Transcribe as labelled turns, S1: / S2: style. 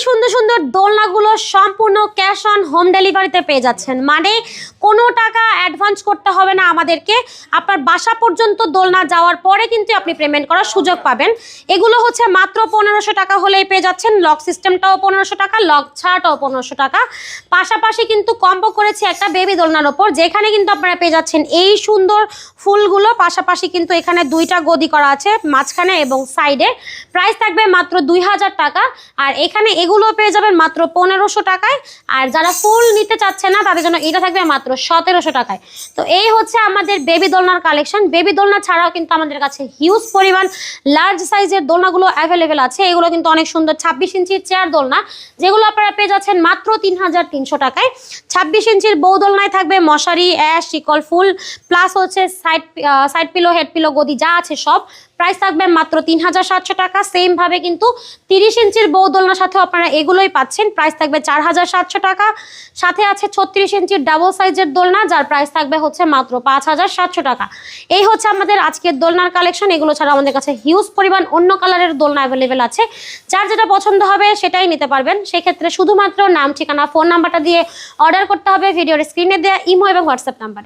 S1: সুন্দর সুন্দর দোলনাগুলো সম্পূর্ণ ক্যাশ অন হোম ডেলিভারিতে পেয়ে যাচ্ছেন, মানে কোনো টাকা অ্যাডভান্স করতে হবে না আমাদেরকে। আপনার বাসা পর্যন্ত দোলনা যাওয়ার পরে কিন্তু আপনি পেমেন্ট করার সুযোগ পাবেন। এগুলো হচ্ছে মাত্র 1500 টাকা হলেই পেয়ে যাচ্ছেন। লক সিস্টেমটাও 1500 টাকা, লক ছাড়াটাও 1500 টাকা। পাশাপাশি কিন্তু কম্বো করেছে একটা বেবি দোলনার ওপর, যেখানে কিন্তু আপনারা পেয়ে যাচ্ছেন এই সুন্দর ফুলগুলো। পাশাপাশি কিন্তু এখানে দুইটা গদি করা আছে মাঝখানে এবং সাইডে। প্রাইস থাকবে মাত্র 2000 টাকা। আর এখানে এগুলো পেয়ে যাবেন মাত্র 1500 টাকায়। আর যারা ফুল নিতে চাচ্ছে না তাদের জন্য এটা থাকবে মাত্র 1700 টাকায়। তো এই হচ্ছে আমাদের বেবি দোলনার কালেকশন। বেবি দোলনা ছাড়াও কিন্তু আমাদের কাছে হিউজ পরিমাণ লার্জ সাইজের দোলনাগুলো অ্যাভেলেবেল আছে। এগুলো কিন্তু অনেক সুন্দর 26 ইঞ্চির চেয়ার দোলনা, যেগুলো আপনারা পেয়ে যাচ্ছেন মাত্র 3300 টাকায়। 26 ইঞ্চির বউ দোলনায় থাকবে মশারি, অ্যাশ, শিকল ফুল, প্লাস হচ্ছে সাইড পিলো, হেড পিলো, গদি যা আছে সব। প্রাইস থাকবে মাত্র 3700 টাকা। সেম ভাবে কিন্তু 30 ইঞ্চির বউ দোলনার সাথে আপনারা এগুলোই পাচ্ছেন। প্রাইস থাকবে 4700 টাকা। সাথে আছে 36 ইঞ্চির ডাবল সাইজের দোলনা, যার প্রাইস থাকবে হচ্ছে মাত্র 5700 টাকা। এই হচ্ছে আমাদের আজকের দোলনার কালেকশন। এগুলো ছাড়া আমাদের কাছে হিউজ পরিমাণ অন্য কালারের দোলনা অ্যাভেলেবেল আছে। যার যেটা পছন্দ হবে সেটাই নিতে পারবেন। সেক্ষেত্রে শুধুমাত্র নাম, ঠিকানা, ফোন নাম্বারটা দিয়ে অর্ডার করতে হবে ভিডিওর স্ক্রিনে দেওয়া ইমো এবং হোয়াটসঅ্যাপ নাম্বারে।